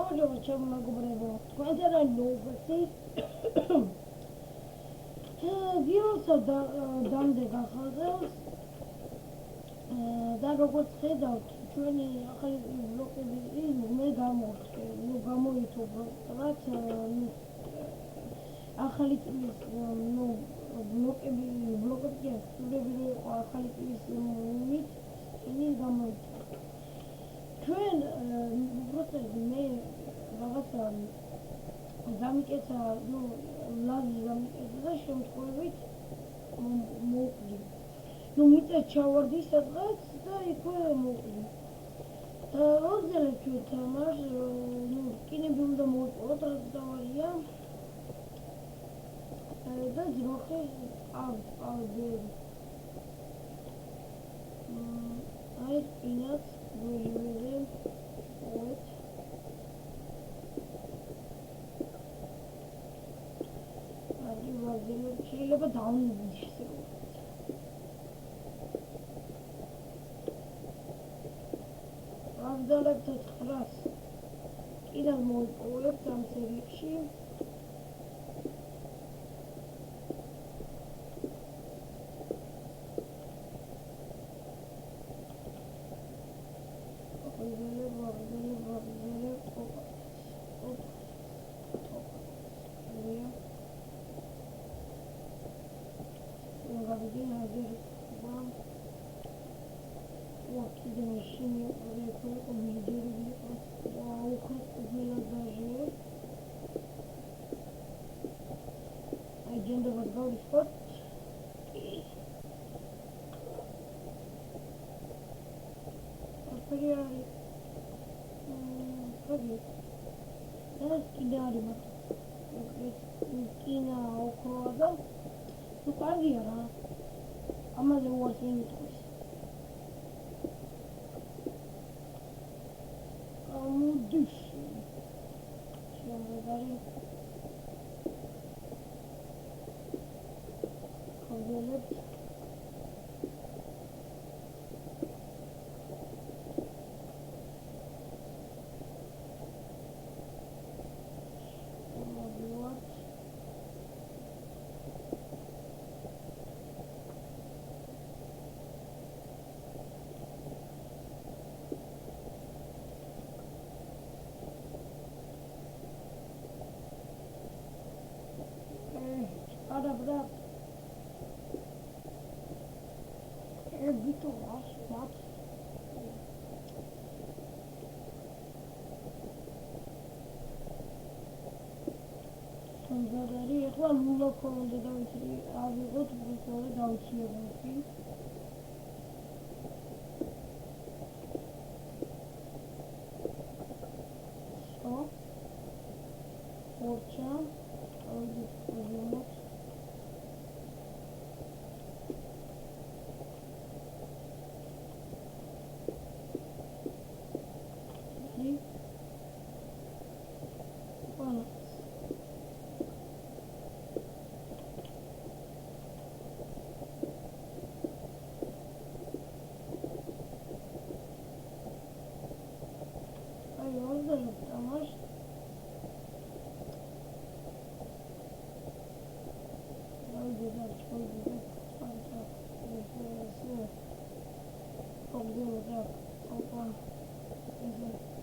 გამარჯობა ჩემო მეგობრებო, თქვენთან არის ნოუბესი. ვირუსა დამდე გახალხებს და როგორც ხედავთ, ჩვენი ახალი ბლოკები მე გამოვხდი, გამოიწვევ რაც ახალი წლის ბლოკები სრულები იყო ახალი წლის მით ისინი გამოიწვევ. ჩვენ უბრალოდ მე რაღაცა გამიკეთა, ლაზი გამიკეთა და შემთხვევით მოვყვდი. მიწა ჩავარდი სადღაც და იქვე მოვყვდი. და ვაგზავნეთ ჩვენ თამაშს, სკინები უნდა მოვიპოვოთ, რაც დავარია. და ძროხი ავდები. აი სკინაც გვიჟვიზე ვეთ. აი ვაგზავნეთ, შეიძლება დავნებინი ესე ვთქვათ. ვაგზავნებთ 900. კიდევ მოვიპოვებთ ამ სერიებში. Agenda was going spot. That's Kidarima. Kina Okroda. Look at here. Amazon was in it. Bravo. É muito rápido. Sanzarari, ეხლა ლულაკო უნდა დავიცი, ავიღოთ უბრალოდ დავიციებოდი. So, ორჩა, ავიღოთ.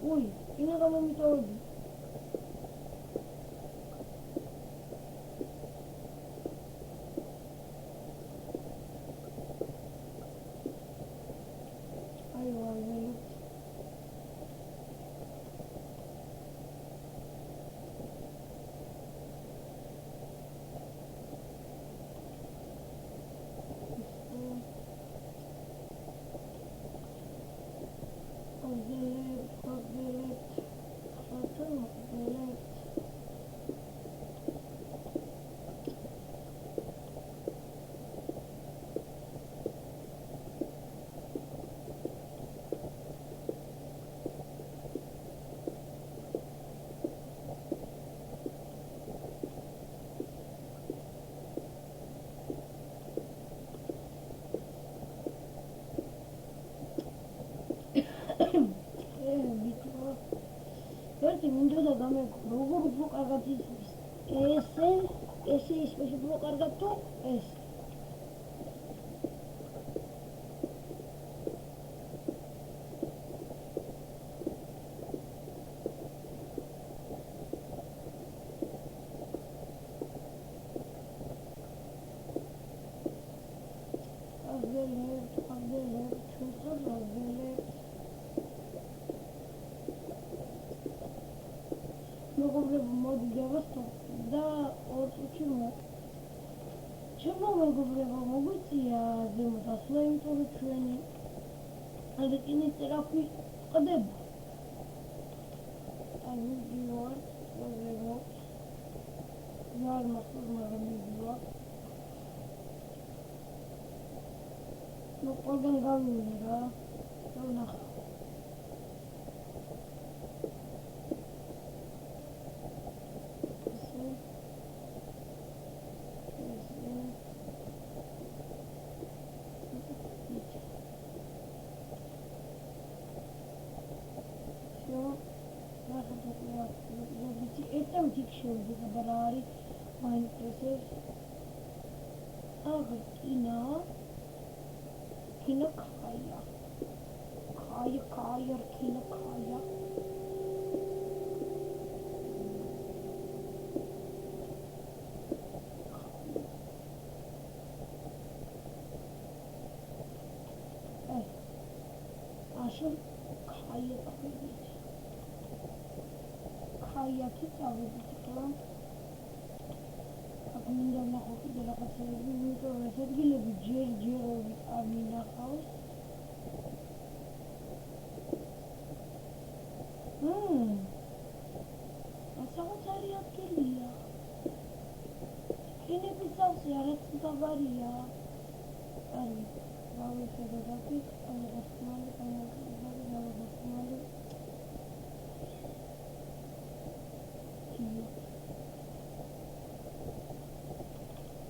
Ui, ini kamu minta lagi. Ayo, ayo. ერთი მინდოდა გამეგო როგორ უფრო კარგად იცის ესე ის უფრო კარგად თუ ეს მეგობრებო მოდი დავასწავლოთ და ორ წუთში ჩემო მეგობრებო მოგვიწია ზემოთ ასლა იმიტომ რომ ჩვენი რკინის წერაქვი ყდება აი მიგივარ მეგობრებო ვარ მახსოვს მაგრამ მიგივარ ну ყველგან გავივლე რა ვნახავ Barari, mein Prozess. Aber Kina Kaya. Kina Kaya. Asıl Kaya kitabı falan. მინდა ნახო კიდე რაღაცები, იმიტომ რომ ეს ადგილები ჯერჯერობით არ მინახავს. საკუთარი ადგილია. კინების სახლი არაც მთავარია. არის, გავიხედოთ აქ, განაცხადი.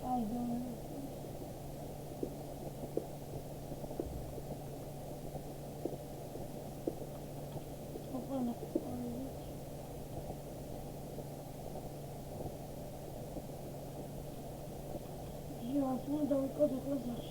I don't know. Open up. Я отсюда выходит глазаш.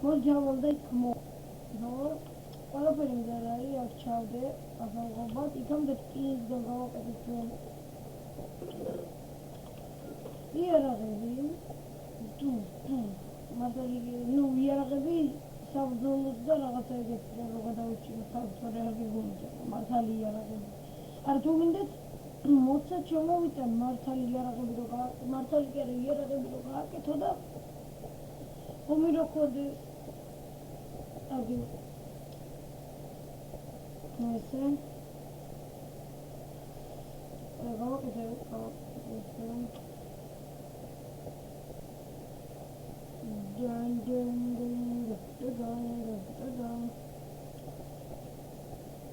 Mojavalda ikmo. No, ყველაფერი მზარაი აქ ჩავდე, აბალღობად, იქამდე ტკინისგან გავაკეთე ჩვენ იარაღები, იარაღები საბრძოლოს და რაღაცა ეგეთი რა გადავიჭიროთ თავისუფალ რეაგირებულზე, მართალი იარაღები. არ თუ გინდათ მოცად შემოვიტან მართალი იარაღები რო გააკეთო და ომი რო ქონდეს აგი ესე გავაკეთე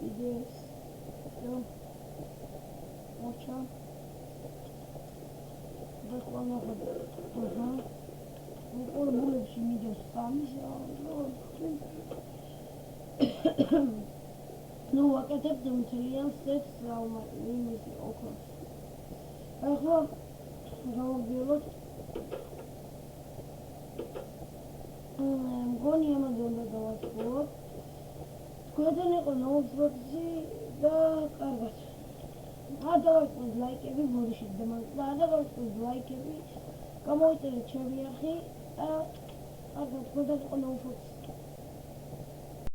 ideas so watcha das war noch all bullets in the sums no ვაკეთებ მთლიან სეტს იმისი ოქროს ახლა გავაგზავნოთ მგონი ამაზე უნდა დავასრულოთ თქვენთან იყო ნოუცბოქსი და კარგად არ დავაწყოთ ლაიკები ბოდიში და არ დავაწყოთ ლაიკები გამოვიწერეთ ჩემი არხი და კარგად თქვენთან იყო ნოუცბოქსი